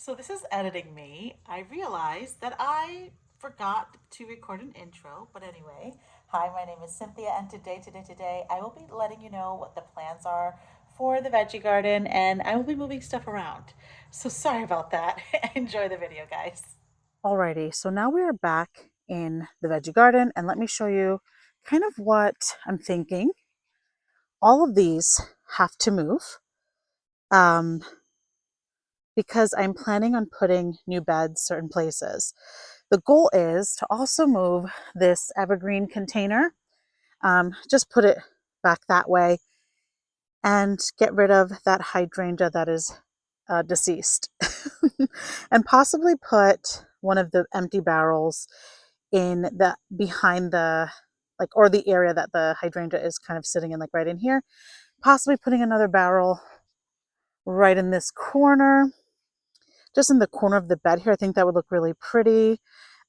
So this is editing me. I realized that I forgot to record an intro, but anyway, hi, my name is Cynthia, and today, I will be letting you know what the plans are for the veggie garden, and I will be moving stuff around. So sorry about that. Enjoy the video, guys. Alrighty, so now we are back in the veggie garden, and let me show you kind of what I'm thinking. All of these have to move. Um, because I'm planning on putting new beds certain places. The goal is to also move this evergreen container, just put it back that way and get rid of that hydrangea that is deceased. And possibly put one of the empty barrels in the behind the or the area that the hydrangea is kind of sitting in, like right in here. Possibly putting another barrel right in this corner, just in the corner of the bed here. I think that would look really pretty.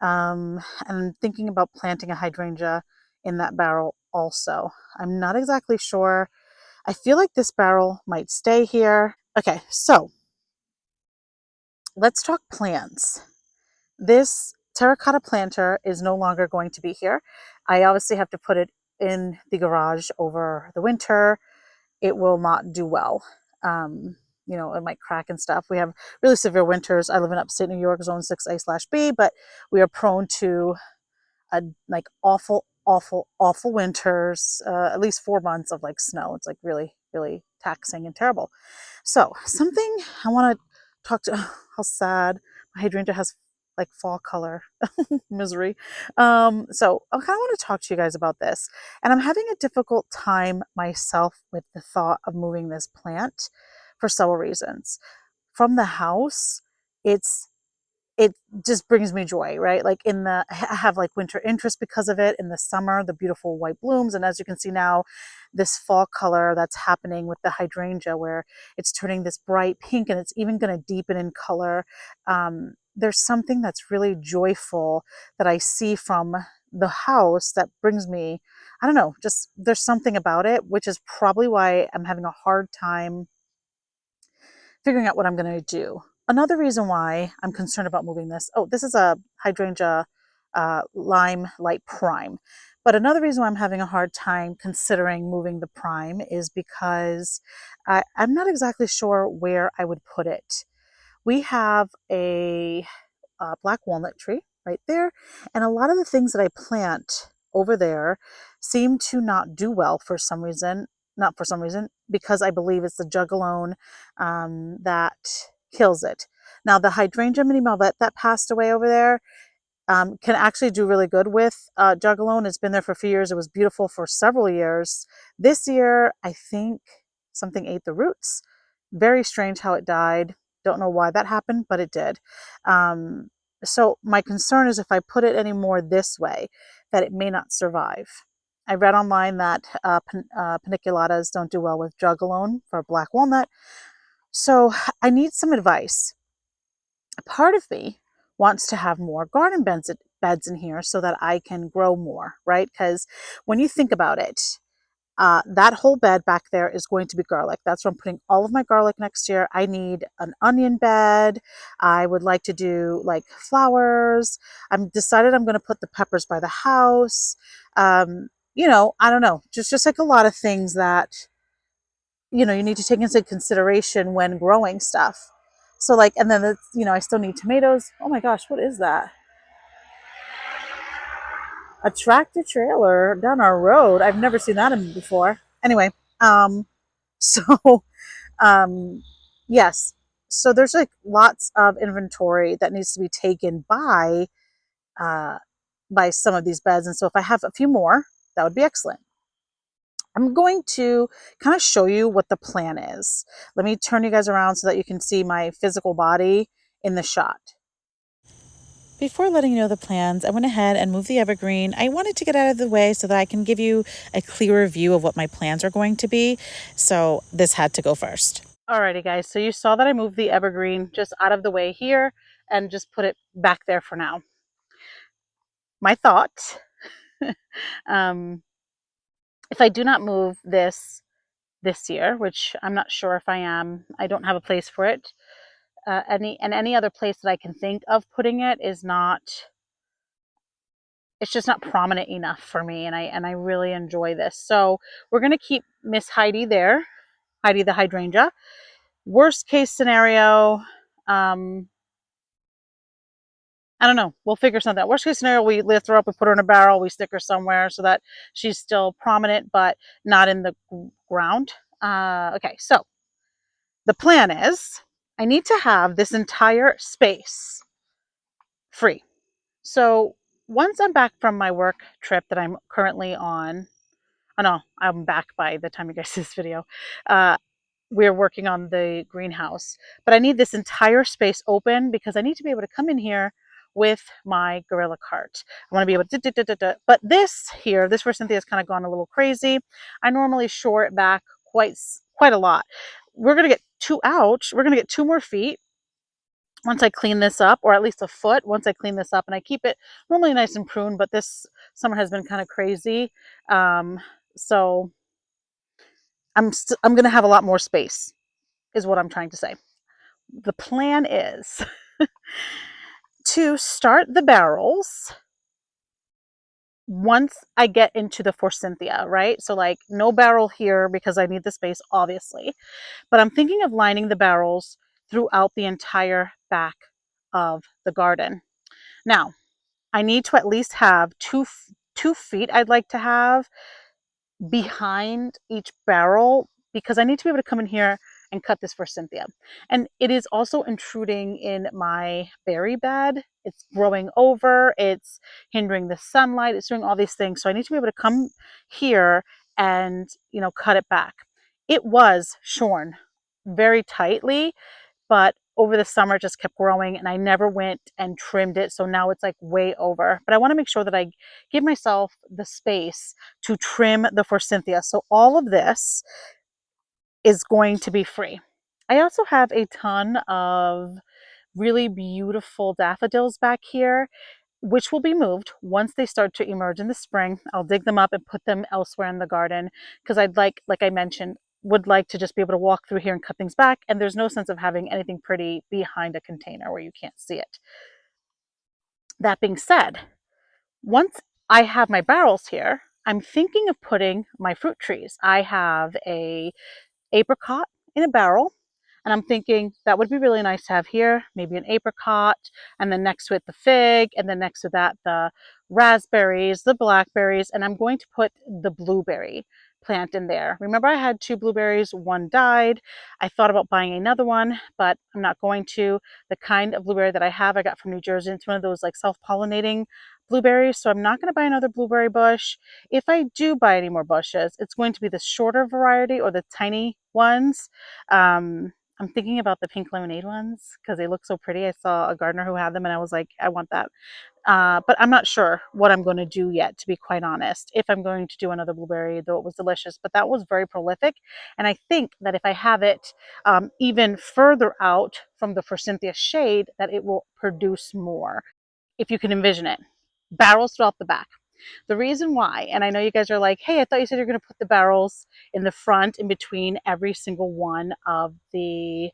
And I'm thinking about planting a hydrangea in that barrel also. I'm not exactly sure. I feel like this barrel might stay here. Okay, so let's talk plans. This terracotta planter is no longer going to be here. I obviously have to put it in the garage over the winter. It will not do well. It might crack and stuff. We have really severe winters. I live in upstate New York, zone 6A/B, but we are prone to like awful winters, at least 4 months of like snow. It's like really, really taxing and terrible. So something I want to talk to, how sad my hydrangea has, like fall color. Misery. So I kind of want to talk to you guys about this. And I'm having a difficult time myself with the thought of moving this plant for several reasons. From the house, it's it just brings me joy, right? Like I have like winter interest because of it. In the summer, the beautiful white blooms. And as you can see now, this fall color that's happening with the hydrangea, where it's turning this bright pink and it's even going to deepen in color. There's something that's really joyful that I see from the house that brings me, I don't know, just there's something about it, which is probably why I'm having a hard time figuring out what I'm going to do. Another reason why I'm concerned about moving this, oh, this is a hydrangea lime light prime. But another reason why I'm having a hard time considering moving the prime is because I'm not exactly sure where I would put it. We have a black walnut tree right there, and a lot of the things that I plant over there seem to not do well for some reason. Not for some reason, because I believe it's the jugalone that kills it. Now, the hydrangea mini malvet that passed away over there can actually do really good with jugalone. It's been there for a few years. It was beautiful for several years. This year, I think something ate the roots. Very strange how it died. Don't know why that happened, but it did. Um, so my concern is if I put it any more this way, that it may not survive. I read online that paniculatas don't do well with jugalone for black walnut. So I need some advice. A part of me wants to have more garden beds in here so that I can grow more, right? Because when you think about it, that whole bed back there is going to be garlic. That's where I'm putting all of my garlic next year. I need an onion bed. I would like to do like flowers. I'm decided I'm going to put the peppers by the house. I don't know, just like a lot of things that you need to take into consideration when growing stuff. So like, and then it's, I still need tomatoes. Oh my gosh, what is that? A tractor trailer down our road. I've never seen that before. Anyway, um, so um, yes, so there's like lots of inventory that needs to be taken uh, by some of these beds, and so if I have a few more, that would be excellent. I'm going to kind of show you what the plan is. Let me turn you guys around so that you can see my physical body in the shot. Before letting you know the plans, I went ahead and moved the evergreen. I wanted to get out of the way so that I can give you a clearer view of what my plans are going to be. So this had to go first. Alrighty guys, so you saw that I moved the evergreen just out of the way here and just put it back there for now. My thought, um, if I do not move this year, which I'm not sure if I am, I don't have a place for it. any other place that I can think of putting it is not, it's just not prominent enough for me, and I really enjoy this. So we're gonna keep Miss Heidi there, Heidi the hydrangea. Worst case scenario, I don't know. We'll figure something out. Worst case scenario, we lift her up, we put her in a barrel, we stick her somewhere so that she's still prominent, but not in the ground. Okay, so the plan is I need to have this entire space free. So once I'm back from my work trip that I'm currently on, oh no, I'm back by the time you guys see this video. Uh, we're working on the greenhouse, but I need this entire space open because I need to be able to come in here with my gorilla cart. I want to be able to, but this here, this for Cynthia has kind of gone a little crazy. I normally shore it back quite a lot. We're going to get two, ouch, we're going to get 2 more feet once I clean this up, or at least a foot once I clean this up, and I keep it normally nice and pruned, but this summer has been kind of crazy. So I'm going to have a lot more space is what I'm trying to say. The plan is to start the barrels once I get into the forsythia, right? So like no barrel here because I need the space, obviously. But I'm thinking of lining the barrels throughout the entire back of the garden. Now, I need to at least have 2 feet I'd like to have behind each barrel because I need to be able to come in here and cut this forsythia. And it is also intruding in my berry bed. It's growing over, it's hindering the sunlight, it's doing all these things. So I need to be able to come here and, cut it back. It was shorn very tightly, but over the summer it just kept growing and I never went and trimmed it. So now it's like way over. But I want to make sure that I give myself the space to trim the forsythia. So all of this is going to be free. I also have a ton of really beautiful daffodils back here, which will be moved once they start to emerge in the spring. I'll dig them up and put them elsewhere in the garden because I'd like I mentioned, would like to just be able to walk through here and cut things back. And there's no sense of having anything pretty behind a container where you can't see it. That being said, once I have my barrels here, I'm thinking of putting my fruit trees. I have a apricot in a barrel. And I'm thinking that would be really nice to have here, maybe an apricot, and then next to it the fig, and then next to that the raspberries, the blackberries, and I'm going to put the blueberry plant in there. Remember I had 2 blueberries, one died. I thought about buying another one, but I'm not going to. The kind of blueberry that I have, I got from New Jersey. It's one of those like self-pollinating blueberries, so I'm not going to buy another blueberry bush. If I do buy any more bushes, it's going to be the shorter variety or the tiny ones. I'm thinking about the pink lemonade ones because they look so pretty. I saw a gardener who had them and I was like, I want that. But I'm not sure what I'm going to do yet, to be quite honest, if I'm going to do another blueberry, though it was delicious. But that was very prolific. And I think that if I have it even further out from the forsythia shade, that it will produce more, if you can envision it. Barrels throughout the back. The reason why, and I know you guys are like, hey, I thought you said you're going to put the barrels in the front in between every single one of the,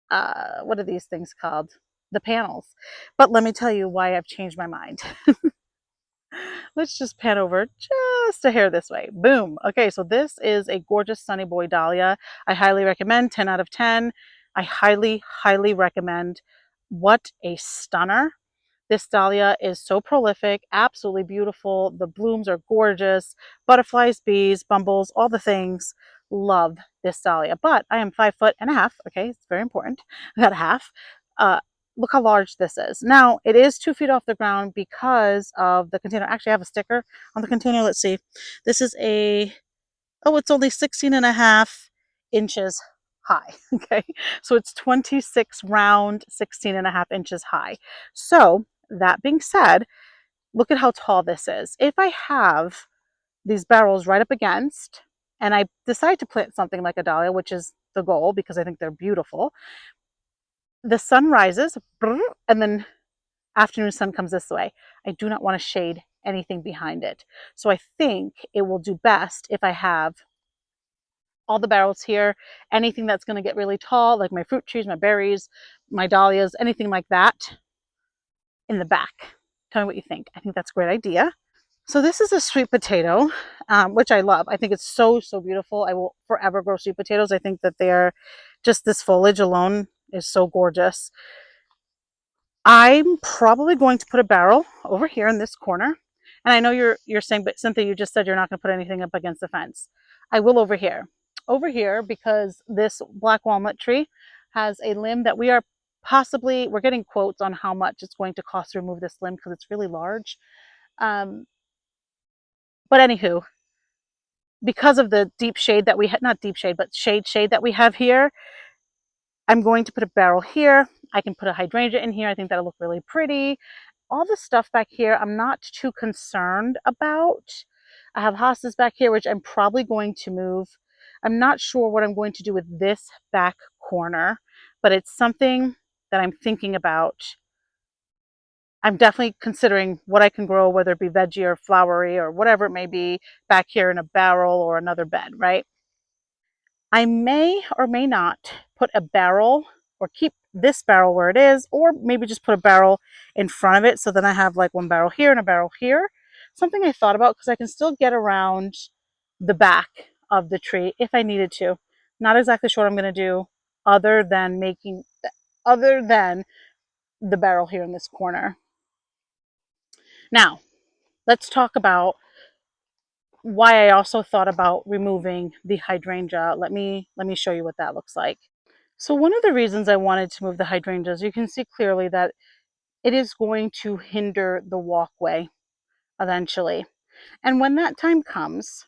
what are these things called? The panels. But let me tell you why I've changed my mind. Let's just pan over just a hair this way. Boom. Okay, so this is a gorgeous Sunny Boy Dahlia. I highly recommend, 10 out of 10. I highly, highly recommend. What a stunner. This dahlia is so prolific, absolutely beautiful. The blooms are gorgeous. Butterflies, bees, bumbles, all the things. Love this dahlia. But I am 5'1.5". Okay, it's very important. That half. Uh, Look how large this is. Now, it is 2 feet off the ground because of the container. Actually, I have a sticker on the container. Let's see. This is it's only 16.5 inches high. Okay, so it's 26 round, 16.5 inches high. So that being said, look at how tall this is. If I have these barrels right up against, and I decide to plant something like a dahlia, which is the goal because I think they're beautiful, the sun rises, and then afternoon sun comes this way. I do not want to shade anything behind it. So I think it will do best if I have all the barrels here. Anything that's going to get really tall, like my fruit trees, my berries, my dahlias, anything like that, in the back. Tell me what you think. I think that's a great idea. So this is a sweet potato, which I love. I think it's so, so beautiful. I will forever grow sweet potatoes. I think that they're just, this foliage alone is so gorgeous. I'm probably going to put a barrel over here in this corner. And I know you're saying, but Cynthia, you just said you're not going to put anything up against the fence. I will over here. Over here, because this black walnut tree has a limb that we are possibly, we're getting quotes on how much it's going to cost to remove this limb because it's really large. But anywho, because of the deep shade that we had, not deep shade, but shade that we have here, I'm going to put a barrel here. I can put a hydrangea in here. I think that'll look really pretty. All the stuff back here, I'm not too concerned about. I have hostas back here, which I'm probably going to move. I'm not sure what I'm going to do with this back corner, but it's something that I'm thinking about. I'm definitely considering what I can grow, whether it be veggie or flowery or whatever it may be, back here in a barrel or another bed, right? I may or may not put a barrel or keep this barrel where it is, or maybe just put a barrel in front of it. So then I have like one barrel here and a barrel here. Something I thought about because I can still get around the back of the tree if I needed to. Not exactly sure what I'm going to do other than the barrel here in this corner. Now, let's talk about why I also thought about removing the hydrangea. Let me show you what that looks like. So one of the reasons I wanted to move the hydrangeas, you can see clearly that it is going to hinder the walkway eventually. And when that time comes,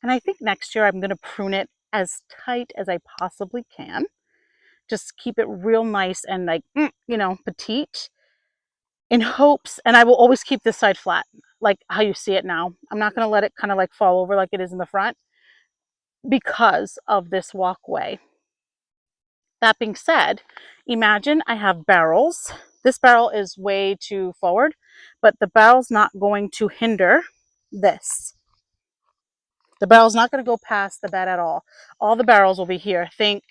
and I think next year I'm going to prune it as tight as I possibly can, just keep it real nice and like, petite, in hopes, and I will always keep this side flat, like how you see it now. I'm not going to let it kind of like fall over like it is in the front because of this walkway. That being said, imagine I have barrels. This barrel is way too forward, but the barrel's not going to hinder this. The barrel's not going to go past the bed at all. All the barrels will be here. Think,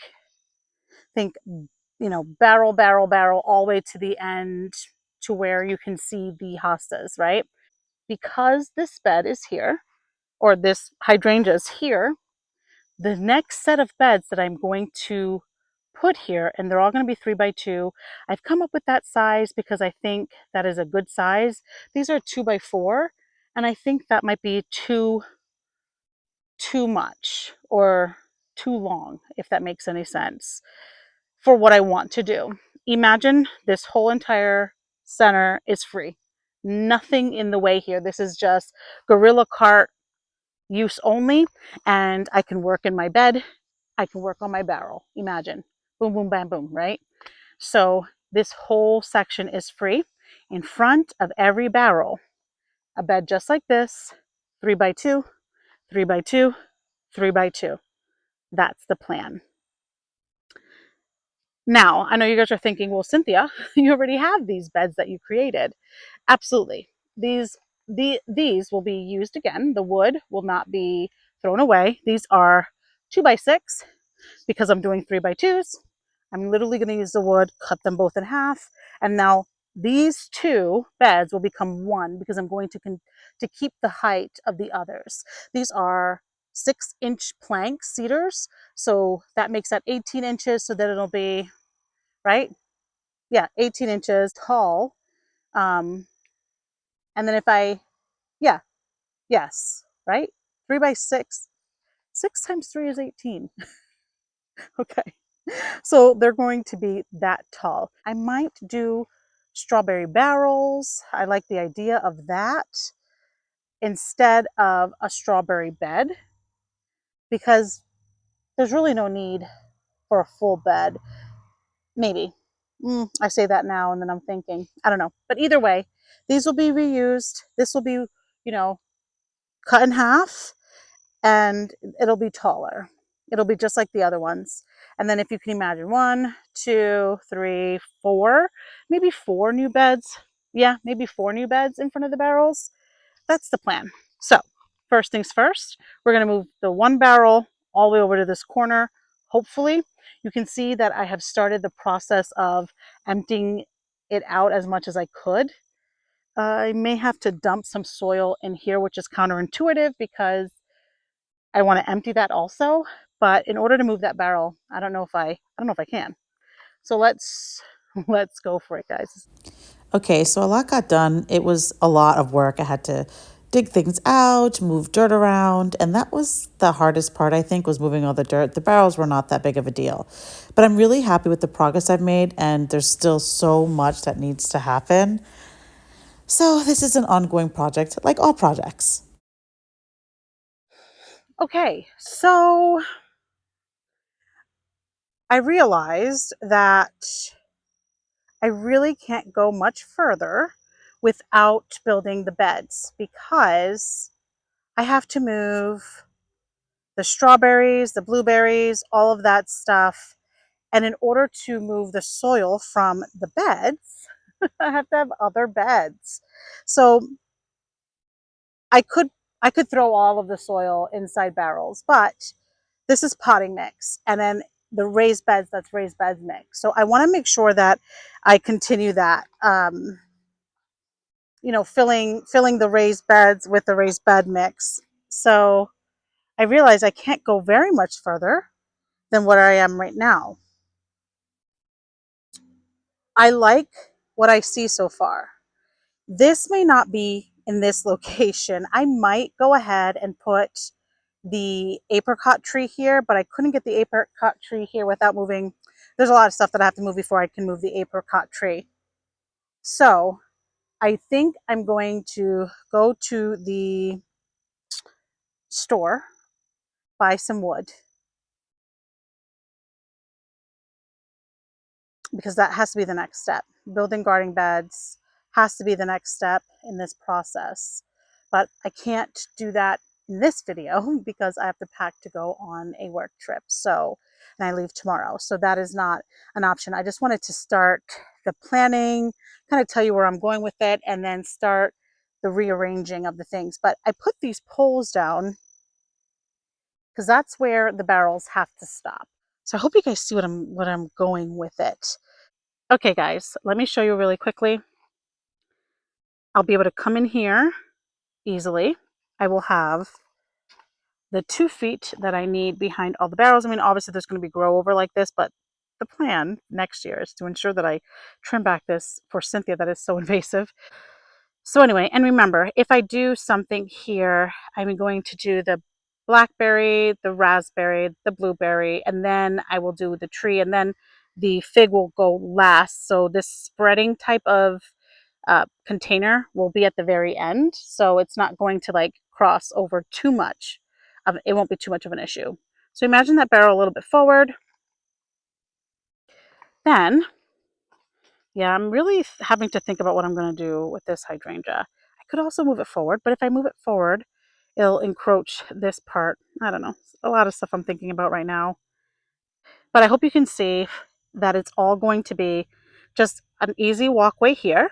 barrel, barrel, barrel, all the way to the end to where you can see the hostas, right? Because this bed is here, or this hydrangea is here, the next set of beds that I'm going to put here, and they're all going to be 3x2. I've come up with that size because I think that is a good size. These are 2x4, and I think that might be too much or too long, if that makes any sense, for what I want to do. Imagine this whole entire center is free. Nothing in the way here. This is just gorilla cart use only, and I can work in my bed. I can work on my barrel. Imagine. Boom, boom, bam, boom, right? So this whole section is free. In front of every barrel, a bed just like this, 3x2, 3x2, 3x2. That's the plan. Now, I know you guys are thinking, well, Cynthia, you already have these beds that you created. Absolutely. These will be used again. The wood will not be thrown away. These are 2x6 because I'm doing 3x2s. I'm literally going to use the wood, cut them both in half, and now these two beds will become one because I'm going to keep the height of the others. These are 6-inch plank cedars, so that makes that 18 inches, so that it'll be, right? Yeah, 18 inches tall. And then yeah, yes, right? 3x6. 6 times 3 is 18. Okay. So they're going to be that tall. I might do strawberry barrels. I like the idea of that instead of a strawberry bed because there's really no need for a full bed. Maybe. I say that now and then I'm thinking, I don't know. But either way, these will be reused. This will be, cut in half and it'll be taller. It'll be just like the other ones. And then if you can imagine 1, 2, 3, 4, maybe 4 new beds. Yeah, maybe 4 new beds in front of the barrels. That's the plan. So first things first, we're going to move the one barrel all the way over to this corner. Hopefully you can see that I have started the process of emptying it out as much as I could. I may have to dump some soil in here, which is counterintuitive because I want to empty that also. But in order to move that barrel, I don't know if I can. So let's go for it, guys. Okay, so a lot got done. It was a lot of work. I had to dig things out, move dirt around, and that was the hardest part, I think, was moving all the dirt. The barrels were not that big of a deal. But I'm really happy with the progress I've made, and there's still so much that needs to happen. So this is an ongoing project, like all projects. Okay, so I realized that I really can't go much further without building the beds because I have to move the strawberries, the blueberries, all of that stuff. And in order to move the soil from the beds, I have to have other beds. So I could I could throw all of the soil inside barrels, but this is potting mix. And then the raised beds, that's raised beds mix. So I want to make sure that I continue that. Filling the raised beds with the raised bed mix. So I realize I can't go very much further than what I am right now. I like what I see so far. This may not be in this location. I might go ahead and put the apricot tree here, but I couldn't get the apricot tree here without moving. There's a lot of stuff that I have to move before I can move the apricot tree. So I think I'm going to go to the store, buy some wood, because that has to be the next step. Building garden beds has to be the next step in this process. But I can't do that in this video because I have to pack to go on a work trip. So, and I leave tomorrow. So that is not an option. I just wanted to start the planning, kind of tell you where I'm going with it, and then start the rearranging of the things. But I put these poles down because that's where the barrels have to stop. So I hope you guys see what I'm going with it. Okay, guys, let me show you really quickly. I'll be able to come in here easily. I will have the 2 feet that I need behind all the barrels. I mean, obviously there's going to be grow over like this, but the plan next year is to ensure that I trim back this for Cynthia that is so invasive. So anyway, and remember, if I do something here, I'm going to do the blackberry, the raspberry, the blueberry, and then I will do the tree, and then the fig will go last. So this spreading type of container will be at the very end. So it's not going to like cross over too much. It won't be too much of an issue. So imagine that barrel a little bit forward. Then, yeah, I'm really having to think about what I'm going to do with this hydrangea. I could also move it forward, but if I move it forward, it'll encroach this part. I don't know. A lot of stuff I'm thinking about right now. But I hope you can see that it's all going to be just an easy walkway here.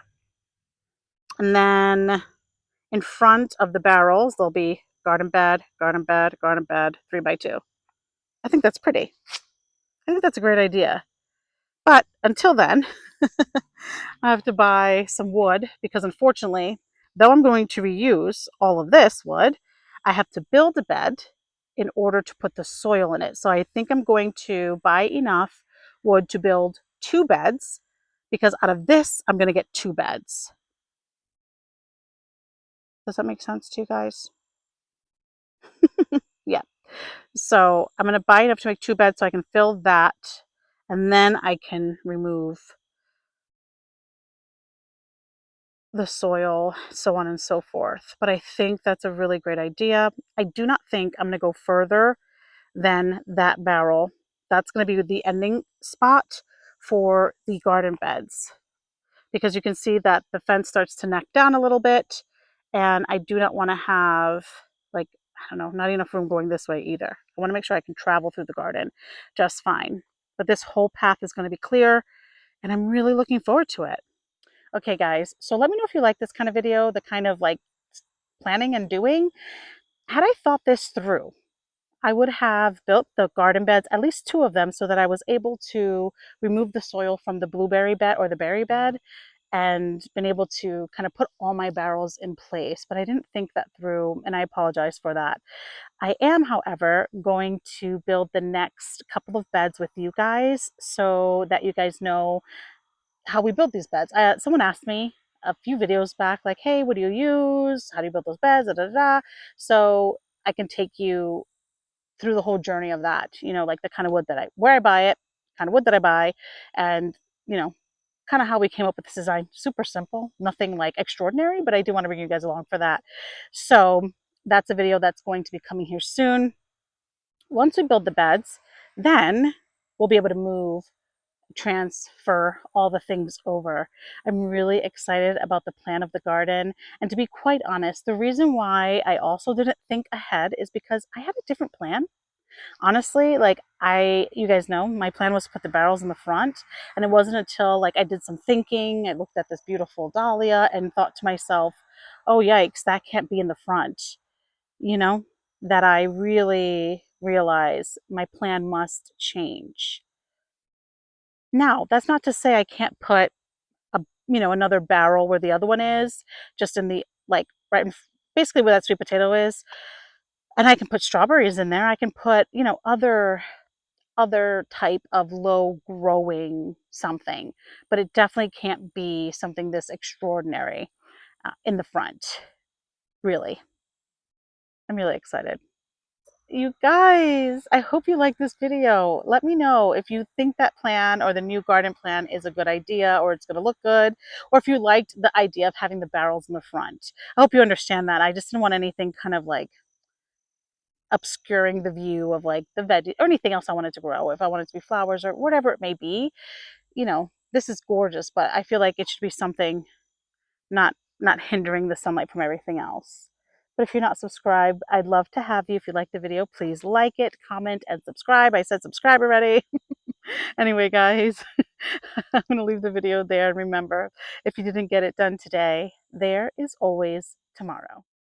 And then in front of the barrels, there'll be garden bed, garden bed, garden bed, 3x2. I think that's pretty. I think that's a great idea. But until then, I have to buy some wood because unfortunately, though I'm going to reuse all of this wood, I have to build a bed in order to put the soil in it. So I think I'm going to buy enough wood to build 2 beds because out of this, I'm going to get 2 beds. Does that make sense to you guys? Yeah. So I'm going to buy enough to make 2 beds so I can fill that, and then I can remove the soil, so on and so forth. But I think that's a really great idea. I do not think I'm going to go further than that barrel. That's going to be the ending spot for the garden beds because you can see that the fence starts to neck down a little bit, and I do not want to have, like, I don't know, not enough room going this way either. I want to make sure I can travel through the garden just fine. But this whole path is going to be clear, and I'm really looking forward to it. Okay, guys, so let me know if you like this kind of video, the kind of like planning and doing. Had I thought this through? I would have built the garden beds, at least two of them, so that I was able to remove the soil from the blueberry bed or the berry bed and been able to kind of put all my barrels in place. But I didn't think that through, and I apologize for that. I am, however, going to build the next couple of beds with you guys so that you guys know how we build these beds. Someone asked me a few videos back, like, hey, what do you use? How do you build those beds? Da, da, da. So I can take you through the whole journey of that, like the kind of wood where I buy it, kind of wood that I buy, and, you know, kind of how we came up with this design. Super simple, nothing like extraordinary, but I do want to bring you guys along for that. So that's a video that's going to be coming here soon. Once we build the beds, then we'll be able to transfer all the things over. I'm really excited about the plan of the garden. And to be quite honest, the reason why I also didn't think ahead is because I had a different plan. Honestly, like you guys know, my plan was to put the barrels in the front, and it wasn't until like I did some thinking, I looked at this beautiful dahlia and thought to myself, oh yikes, that can't be in the front, you know, that I really realize my plan must change. Now, that's not to say I can't put another barrel where the other one is, just in the like right in, basically where that sweet potato is, and I can put strawberries in there. I can put, other type of low growing something, but it definitely can't be something this extraordinary in the front. Really, I'm really excited. You guys, I hope you like this video. Let me know if you think that plan or the new garden plan is a good idea, or it's going to look good, or if you liked the idea of having the barrels in the front. I hope you understand that. I just didn't want anything kind of like obscuring the view of like the veg or anything else I wanted to grow. If I wanted to be flowers or whatever it may be, this is gorgeous, but I feel like it should be something not hindering the sunlight from everything else. But if you're not subscribed, I'd love to have you. If you like the video, please like it, comment, and subscribe. I said subscribe already. Anyway, guys, I'm going to leave the video there. And remember, if you didn't get it done today, there is always tomorrow.